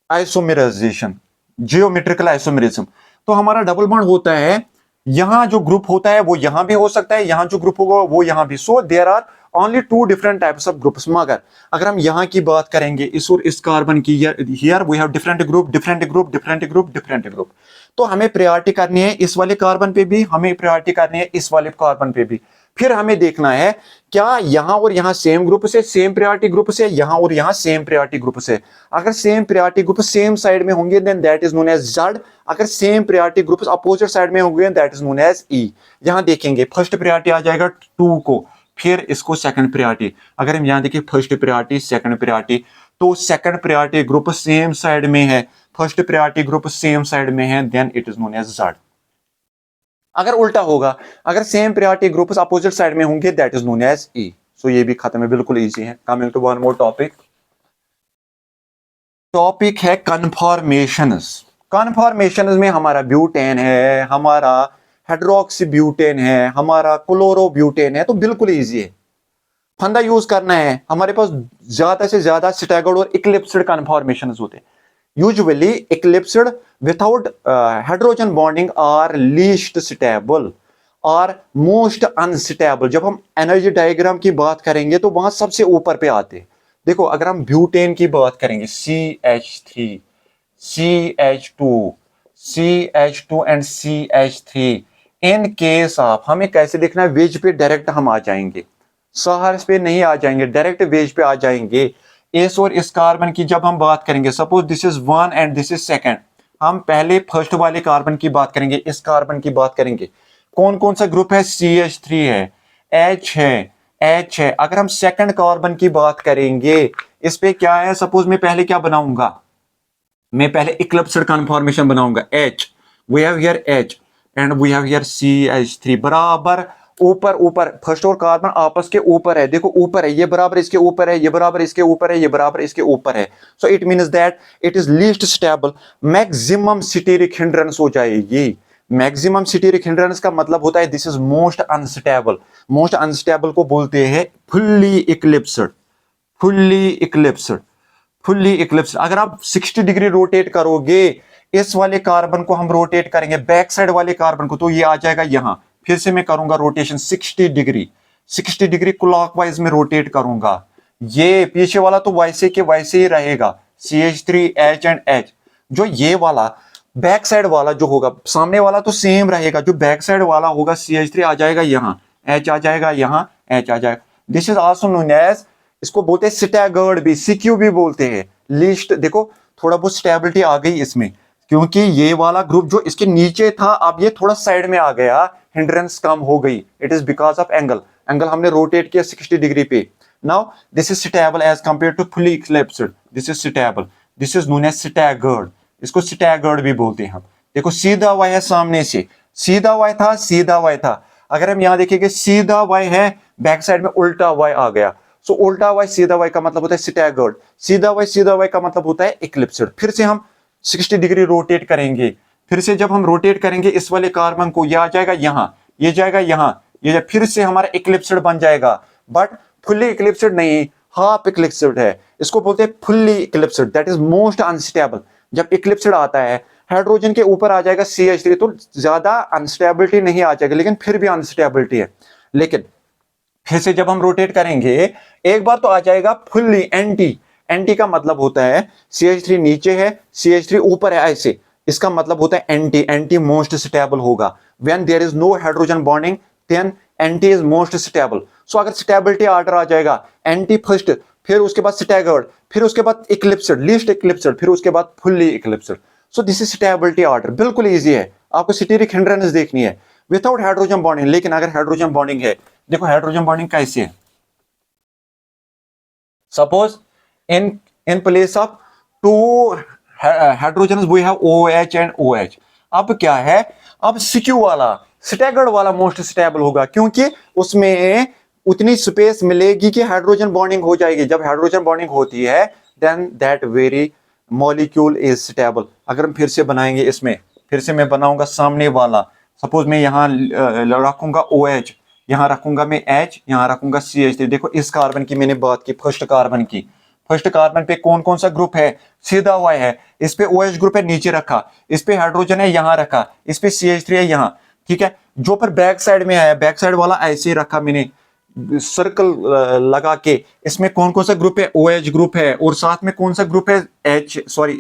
आइसोमेराइजेशन, जियोमेट्रिकल आइसोमेरिज्म, तो हमारा डबल बॉन्ड होता है, यहां जो ग्रुप होता है वो यहां भी हो सकता है, यहां जो ग्रुप होगा वो यहां भी। So there are only two different types of groups. मगर अगर हम यहां की बात करेंगे इस और इस कार्बन की, here we have different group, different group, different group, different group. तो हमें प्रायोरिटी करनी है इस वाले कार्बन पे भी, हमें प्रायोरिटी करनी है इस वाले कार्बन पे भी। फिर हमें देखना है क्या यहां और यहां सेम ग्रुप से, सेम प्रायोरिटी ग्रुप से, यहां और यहां सेम प्रायोरिटी ग्रुप से। अगर same priority group same side में होंगे then that is known as Z। अगर same priority group opposite side में होंगे that is known as E। यहां देखेंगे फर्स्ट प्रायोरिटी आ जाएगा 2 को, फिर इसको सेकंड प्रायोरिटी। अगर हम यहां देखिए फर्स्ट प्रायोरिटी, सेकंड प्रायोरिटी, तो second priority group same side में है, first priority group same side में है, then it is known as Z। अगर उल्टा होगा, अगर same priority groups opposite side में होंगे that is known as E। So ये भी खत्म है, बिल्कुल इजी है। Coming to one more topic, topic है कन्फॉर्मेशंस। कन्फॉर्मेशंस में हमारा ब्यूटेन है, हमारा हाइड्रोक्सी ब्यूटेन है, हमारा क्लोरोब्यूटेन है, तो बिल्कुल इजी है। फंडा यूज करना है, हमारे पास ज्यादा से ज्यादा स्टैगर्ड और इक्लिप्स्ड कन्फॉर्मेशंस होते हैं। Usually eclipsed without hydrogen bonding are least stable और मोस्ट अनस्टेबल। जब हम एनर्जी डायग्राम की बात करेंगे तो वहां सबसे ऊपर पे आते हैं। देखो अगर हम ब्यूटेन की बात करेंगे, CH3, CH2, CH2 and CH3, in case of हमें कैसे देखना है, वेज पे डायरेक्ट हम आ जाएंगे, सहर्स पे नहीं आ जाएंगे, डायरेक्ट वेज पे आ जाएंगे। इस और इस कार्बन की जब हम बात करेंगे, suppose this is 1 and this is second, हम पहले फर्स्ट वाले कार्बन की बात करेंगे, इस कार्बन की बात करेंगे। कौन कौन सा ग्रुप है, CH3 है, H है, H है। अगर हम सेकंड कार्बन की बात करेंगे, इस पे क्या है, सपोज मैं पहले क्या बनाऊंगा, मैं पहले इक्लिप्स्ड कन्फॉर्मेशन बनाऊंगा, H, we have here H and we have here CH3, बराबर ऊपर ऊपर, फर्स्ट और कार्बन आपस के ऊपर है, देखो ऊपर है, ये बराबर इसके ऊपर है, ये बराबर इसके ऊपर है, ये बराबर इसके ऊपर है। So it means that it is least stable, maximum steric hindrance हो जाएगी। मैक्सिमम स्टीरिक हिंड्रेंस का मतलब होता है this is most unstable. Most unstable को बोलते हैं fully eclipsed, fully eclipsed, fully eclipsed. अगर आप 60 डिग्री रोटेट करोगे, इस वाले कार्बन को हम रोटेट करेंगे, बैक साइड वाले कार्बन को, तो ये आ जाएगा यहां। फिर से मैं करूंगा रोटेशन 60 डिग्री, 60 डिग्री क्लॉकवाइज में रोटेट करूंगा। ये पीछे वाला तो वैसे के वैसे ही रहेगा, CH3, H एंड H। जो ये वाला बैक साइड वाला जो होगा, सामने वाला तो सेम रहेगा, जो बैक साइड वाला होगा CH3 आ जाएगा यहाँ, H आ जाएगा यहाँ, H आ जाएगा। This is also known as, इसको बोलते हैं स्टैगर्ड भी, CQ भी बोलते हैं। लिस्ट देखो थोड़ा बहुत स्टेबिलिटी आ गई इसमें, क्योंकि ये वाला ग्रुप जो इसके नीचे था अब ये थोड़ा साइड में आ गया, हिंड्रेंस कम हो गई। It is because of angle, angle हमने रोटेट किया 60 डिग्री पे। Now this is stable as compare to fully eclipsed, this is stable, this is known as staggered, इसको स्टैगर्ड भी बोलते हैं हम। देखो सीधा वाई है सामने से, सीधा वाई था, सीधा वाई था। अगर हम यहां देखेंगे सीधा वाई है, बैक साइड में उल्टा वाई आ गया। सो उल्टा वाई सीधा वाई का मतलब होता है स्टैगर्ड, सीधा वाई का मतलब होता है इक्लिप्स्ड। फिर से हम 60 डिग्री रोटेट करेंगे, फिर से जब हम रोटेट करेंगे इस वाले कार्बन को, ये आ जाएगा यहां, ये जाएगा यहां, ये फिर से हमारा इक्लिप्स्ड बन जाएगा। बट फुल्ली इक्लिप्स्ड नहीं, हाफ इक्लिप्स्ड है। इसको बोलते हैं fully eclipsed, that is most unstable. जब इक्लिप्स्ड आता है, हाइड्रोजन के ऊपर आ जाएगा CH3, तो ज्यादा अनस्टेबिलिटी नहीं आ जाएगी, लेकिन फिर भी अनस्टेबिलिटी है। लेकिन फिर से जब हम रोटेट करेंगे एक बार तो आ जाएगा फुल्ली एंटी। एंटी का मतलब होता है CH3 नीचे है, CH3 ऊपर है, ऐसे इसका मतलब होता है एंटी, एंटी मोस्ट स्टेबल होगा। When there is no hydrogen bonding then anti is most stable. So अगर स्टेबिलिटी ऑर्डर आ जाएगा, एंटी फर्स्ट, फिर उसके बाद स्टैगर्ड, फिर उसके बाद इक्लिप्स्ड, लीस्ट इक्लिप्स्ड, फिर उसके बाद fully eclipsed. So this is stability order, बिल्कुल इजी है। आपको स्टीरिक हिंड्रेंस देखनी है विदाउट हाइड्रोजन बॉन्डिंग। लेकिन अगर हाइड्रोजन बॉन्डिंग है, देखो हाइड्रोजन बॉन्डिंग कैसे है, suppose in in place of two hydrogen we have OH and OH। अब क्या है, अब CQ वाला स्टैगर्ड वाला मोस्ट स्टेबल होगा, क्योंकि उसमें उतनी स्पेस मिलेगी कि हाइड्रोजन बॉन्डिंग हो जाएगी। जब हाइड्रोजन बॉन्डिंग होती है then that very molecule is stable. अगर हम फिर से बनाएंगे, इसमें फिर से मैं बनाऊंगा सामने वाला, सपोज मैं यहां रखूंगा OH, यहाँ रखूंगा मैं H, यहाँ रखूंगा CH3। देखो इस कार्बन की मैंने बात की, फर्स्ट कार्बन की। फर्स्ट कार्बन पे कौन कौन सा ग्रुप है? सीधा Y है। इस पे OH ग्रुप है, नीचे रखा। इस पे हाइड्रोजन है, यहाँ रखा। इस पे CH3 है, यहाँ। ठीक है। जो पर बैक साइड में है, बैक साइड वाला ऐसे ही रखा मैंने सर्कल लगा के। इसमें कौन कौन सा ग्रुप है? OH ग्रुप है, और साथ में कौन सा ग्रुप है?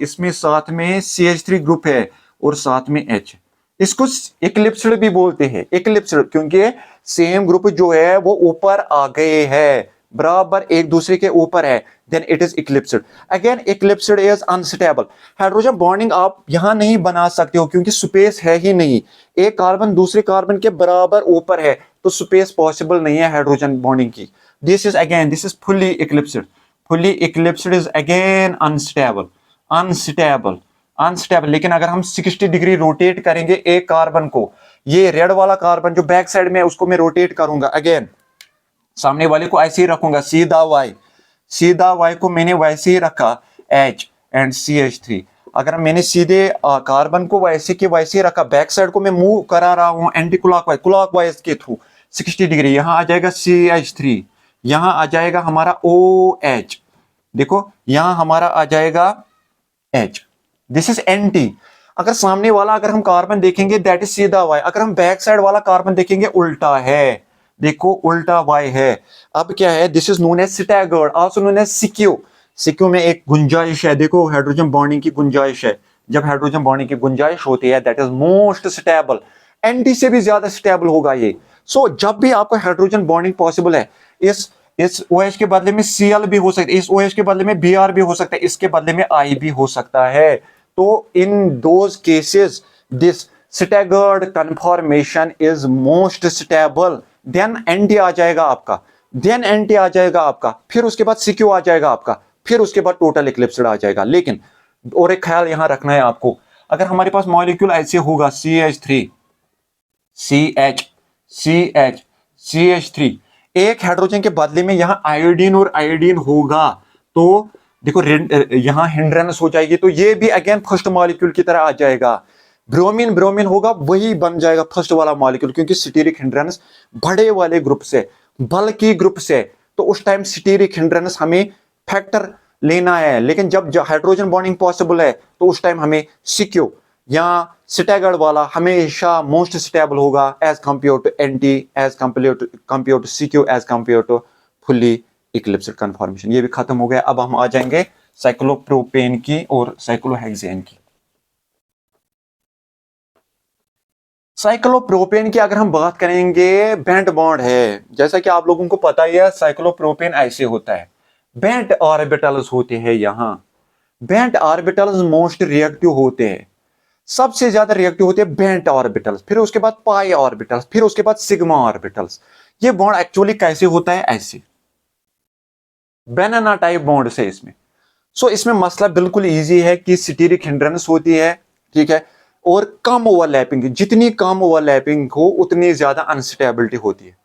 इसमें साथ में CH3 ग्रुप है, और साथ में H। इसको इक्लिप्स्ड भी बोलते हैं, इक्लिप्स्ड, क्योंकि सेम ग्रुप जो है वो ऊपर आ गए हैं, बराबर एक दूसरे के ऊपर है, then it is eclipsed. Again eclipsed is unstable. Hydrogen bonding आप यहां नहीं बना सकते हो क्योंकि स्पेस है ही नहीं। एक कार्बन दूसरे कार्बन के बराबर ऊपर है, तो स्पेस पॉसिबल नहीं है हाइड्रोजन बॉन्डिंग की। This is fully eclipsed. Fully eclipsed is again unstable, unstable, unstable. लेकिन अगर हम 60 डिग्री रोटेट करेंगे एक कार्बन को, ये रेड वाला कार्बन जो बैक साइड में है उसको मैं रोटेट करूंगा, अगेन सामने वाले को ऐसे ही रखूंगा, सीधा Y, सीधा Y को मैंने वैसे ही रखा, H एंड CH3। अगर मैंने सीधे कार्बन को वैसे के वैसे ही रखा, बैक साइड को मैं मूव करा रहा हूं एंटी क्लॉकवाइज, क्लॉकवाइज के थ्रू 60 डिग्री, यहां आ जाएगा CH3, यहां आ जाएगा हमारा OH, देखो यहां हमारा आ जाएगा H। This is anti. अगर सामने वाला अगर हम कार्बन देखेंगे दैट इज सीधा Y, अगर हम बैक साइड वाला कार्बन देखेंगे उल्टा है, देखो उल्टा Y है। अब क्या है? This is known as staggered, also known as skew. Skew में एक गुंजाइश है, देखो हाइड्रोजन बॉन्डिंग की गुंजाइश है। जब हाइड्रोजन बॉन्डिंग की गुंजाइश होती है that is most stable, anti से भी ज्यादा स्टेबल होगा ये। सो जब भी आपको हाइड्रोजन बॉन्डिंग पॉसिबल है, इस OH के बदले में Cl भी हो सकता है, इस OH के बदले में Br भी हो सकता है, इसके बदले में I भी हो सकता है। तो in those cases this staggered conformation is most stable. Then anti आ जाएगा आपका, देन एंटी आ जाएगा आपका, फिर उसके बाद सिक्यू आ जाएगा आपका, फिर उसके बाद टोटल इक्लिप्स्ड आ जाएगा। लेकिन और एक ख्याल यहां रखना है आपको, अगर हमारे पास मॉलिक्यूल ऐसे होगा CH3, CH, CH, CH3, एक हाइड्रोजन के बदले में यहां आयोडीन और आयोडीन होगा, तो देखो यहां हिंड्रेंस हो जाएगी, तो ये भी अगेन फर्स्ट मॉलिक्यूल की तरह आ जाएगा। ब्रोमीन ब्रोमीन होगा, वही बन जाएगा फर्स्ट वाला मॉलिक्यूल, क्योंकि स्टीरिक हिंड्रेंस बड़े वाले ग्रुप से, बल्कि ग्रुप से, तो उस टाइम स्टीरिक हिंड्रेंस हमें फैक्टर लेना है। लेकिन जब हाइड्रोजन बॉन्डिंग पॉसिबल है तो उस टाइम हमें सिक्यू या स्टैगर्ड वाला हमेशा मोस्ट स्टेबल होगा as compare to anti, as compare to skew, as compare to fully eclipsed conformation. ये भी खत्म हो गया। अब हम आ जाएंगे साइक्लोप्रोपेन की और साइक्लोहेक्सेन की। साइक्लोप्रोपेन की अगर हम बात करेंगे, बेंट बॉन्ड है, जैसा कि आप लोगों को पता ही है साइक्लोप्रोपेन ऐसे होता है, बेंट ऑर्बिटल्स होते हैं। यहां बेंट ऑर्बिटल्स मोस्ट रिएक्टिव होते हैं, सबसे ज्यादा रिएक्टिव होते हैं बेंट ऑर्बिटल्स, फिर उसके बाद पाई ऑर्बिटल्स, फिर उसके बाद सिग्मा ऑर्बिटल्स। ये बॉन्ड एक्चुअली कैसे होता है? ऐसे बनाना टाइप बॉन्ड से इसमें। सो इसमें मसला बिल्कुल इजी है कि स्टीरिक हिंड्रेंस होती है, ठीक है, और कम ओवरलैपिंग, जितनी कम ओवरलैपिंग हो उतनी ज्यादा अनस्टेबिलिटी होती है।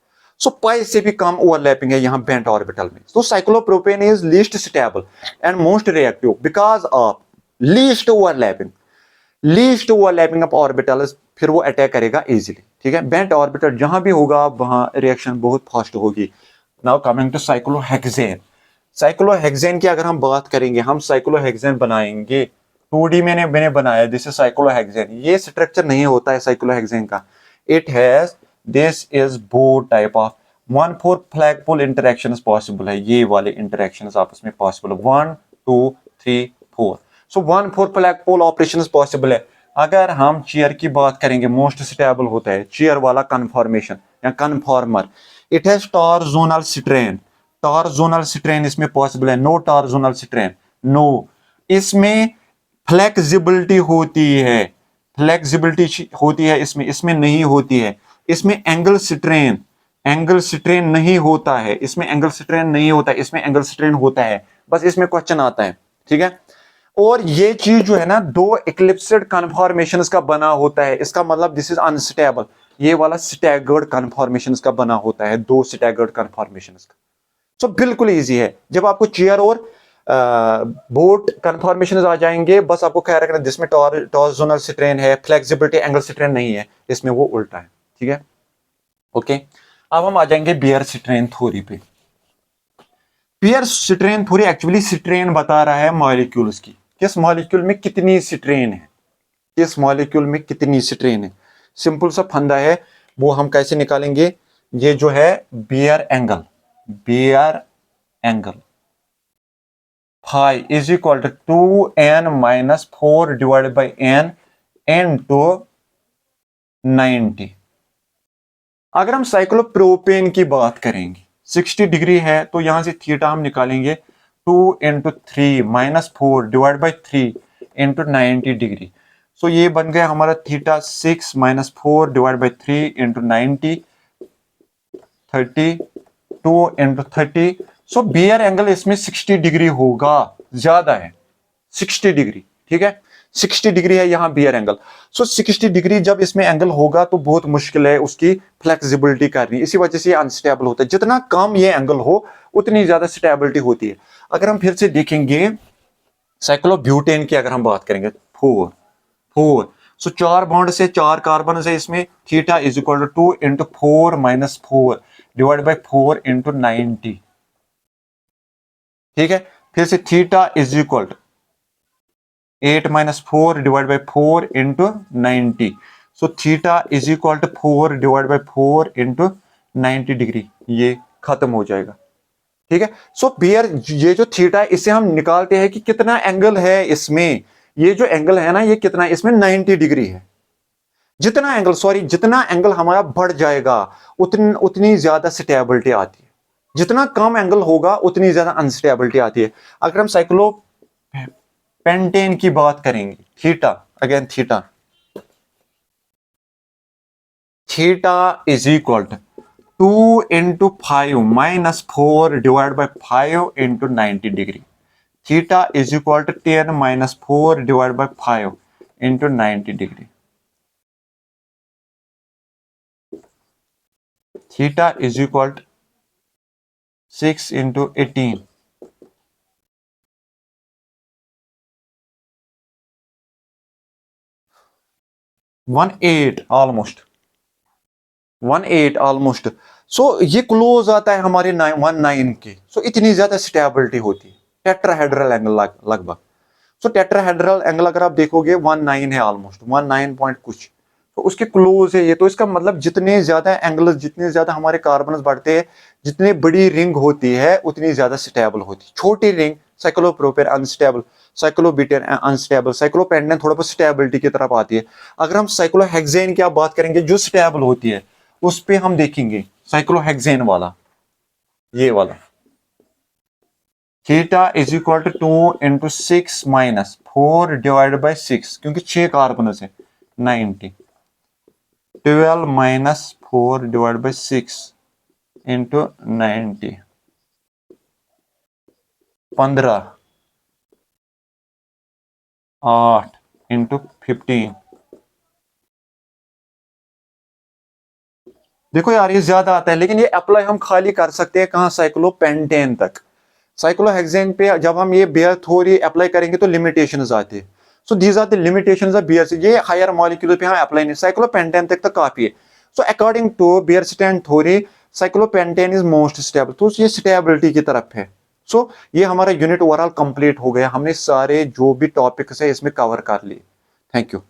सो पाई से भी कम ओवरलैपिंग है यहां बेंट ऑर्बिटल में। तो cyclopropane is least stable and most reactive because of least overlapping, least overlapping of orbitals, फिर वो अटैक करेगा इजीली, ठीक है। बेंट ऑर्बिटल जहां भी होगा वहां रिएक्शन बहुत फास्ट होगी। Now coming to cyclohexane. Cyclohexane की अगर हम बात करेंगे, हम साइक्लोहेक्सेन बनाएंगे 2D में मैंने बनाया, दिस इज साइक्लोहेक्सेन। ये स्ट्रक्चर नहीं होता है साइक्लोहेक्सेन का, it has this is both type of 1,4 flagpole interactions possible है। ये वाले इंटरेक्शंस आपस में पॉसिबल है, 1 2 3 4। सो 1,4 फ्लैगपोल ऑपरेशंस पॉसिबल है। अगर हम चेयर की बात करेंगे, मोस्ट स्टेबल होता है चेयर वाला कन्फॉर्मेशन या conformer. It has torsional strain, torsional strain इसमें पॉसिबल है। No torsional strain, no. इसमें फ्लेक्सिबिलिटी होती है, फ्लेक्सिबिलिटी होती है इसमें नहीं होती है। इसमें एंगल स्ट्रेन, एंगल स्ट्रेन नहीं होता है, इसमें एंगल स्ट्रेन नहीं होता है, इसमें एंगल स्ट्रेन होता है। बस इसमें क्वेश्चन आता है, ठीक है। और ये चीज जो है ना, दो इक्लिप्स्ड कन्फॉर्मेशंस का बना होता है, इसका मतलब दिस इज अनस्टेबल। ये वाला स्टैगर्ड कन्फॉर्मेशंस का बना होता है, दो स्टैगर्ड कन्फॉर्मेशंस का। सो बिल्कुल इजी है। जब आपको चेयर और बोट कन्फॉर्मेशन आ जाएंगे, बस आपको ख्याल रखना जिसमें टॉर्जोनल स्ट्रेन है, फ्लेक्सिबिलिटी एंगल स्ट्रेन नहीं है, इसमें वो उल्टा है, ठीक है, ओके। अब हम आ जाएंगे बियर स्ट्रेन थ्योरी पे। Baeyer strain theory actually strain बता रहा है मॉलिक्यूल्स की, किस मॉलिक्यूल में कितनी स्ट्रेन है, किस मॉलिक्यूल में कितनी स्ट्रेन है। सिंपल सा फंडा है, वो हम कैसे निकालेंगे। ये जो है Baeyer angle, Baeyer angle phi is equal to 2n-4 divided by n into 90। अगर हम साइक्लोप्रोपेन की बात करेंगे 60 डिग्री है, तो यहां से थीटा हम निकालेंगे 2 × 3 - 4 divide by 3 into 90 degree. So ये बन गया हमारा theta 6 - 4 divide by 3 into 90, 32 into 30। So bear angle इसमें 60 डिग्री होगा, ज्यादा है 60 डिग्री, ठीक है 60 डिग्री है यहाँ बियर एंगल। सो 60 डिग्री जब इसमें एंगल होगा तो बहुत मुश्किल है उसकी फ्लेक्सिबिलिटी करनी, इसी वजह से ये अनस्टेबल होता है। जितना कम ये एंगल हो उतनी ज्यादा स्टेबिलिटी होती है। अगर हम फिर से देखेंगे साइक्लोब्यूटेन की, अगर हम बात करेंगे 4 4, सो 4 बॉन्ड से 4 कार्बन है इसमें, theta is equal to 2 × 4 - 4 divide by 4 into 90, ठीक है। फिर से theta is equal to 8 - 4 divide by 4 into 90। So theta is equal to 4 divide by 4 into 90 degree, ये खत्म हो जाएगा, ठीक है। सो बियर ये जो थीटा है इसे हम निकालते हैं कि कितना एंगल है इसमें, ये जो एंगल है ना ये कितना है इसमें 90 डिग्री है। जितना एंगल हमारा बढ़ जाएगा उतनी ज्यादा स्टेबिलिटी आती है, जितना कम एंगल होगा उतनी ज्यादा अनस्टेबिलिटी आती है। अगर हम साइक्लो पेंटेन की बात करेंगे, theta again theta is equal to 2 × 5 - 4 divide by 5 into 90 degree. Theta is equal to 10 - 4 divide by 5 into 90 degree. Theta is equal to 6 into 18, 1/8 almost 1/8 almost. So ये क्लोज आता है हमारे 19 के। सो इतनी ज्यादा स्टेबिलिटी होती है टेट्राहेड्रल एंगल लगभग। सो टेट्राहेड्रल एंगल अगर आप देखोगे 19 है, ऑलमोस्ट 19 पॉइंट कुछ, तो उसके क्लोज है ये। तो इसका मतलब जितने ज्यादा एंगल, जितने ज्यादा हमारे कार्बन बढ़ते हैं, जितनी बड़ी रिंग होती है उतनी ज्यादा स्टेबल होती है। छोटी ring cyclopropane unstable, cyclobutane unstable, cyclopentane थोड़ा बहुत स्टेबिलिटी की तरफ आती है। अगर हम साइक्लोहेक्सेन की आप बात करेंगे जो स्टेबल होती है, उस पे हम देखेंगे साइक्लोहेक्सेन वाला, ये वाला theta is equal to 2 × 6 - 4 divided by 6, क्योंकि 6 कार्बन है 90, 12 - 4 डिवाइड बाई 6 इंटू 90, 15, 8 इंटू 15। देखो यार ये ज्यादा आता है, लेकिन ये अप्लाई हम खाली कर सकते हैं कहां, साइक्लोपेंटेन तक। साइक्लोहेक्सेन पे जब हम ये बियर थ्योरी अप्लाई करेंगे तो लिमिटेशंस आती है। So these are the limitations of Baeyer. ये हायर मॉलिक्यूल पे हम अप्लाई नहीं, साइक्लोपेंटेन तक तो काफी है। So according to Baeyer's strain theory cyclopentane is most stable, तो ये स्टेबिलिटी की तरफ है। सो ये हमारा यूनिट ओवरऑल कंप्लीट हो गया, हमने सारे जो भी टॉपिक्स है इसमें कवर कर लिए। Thank you.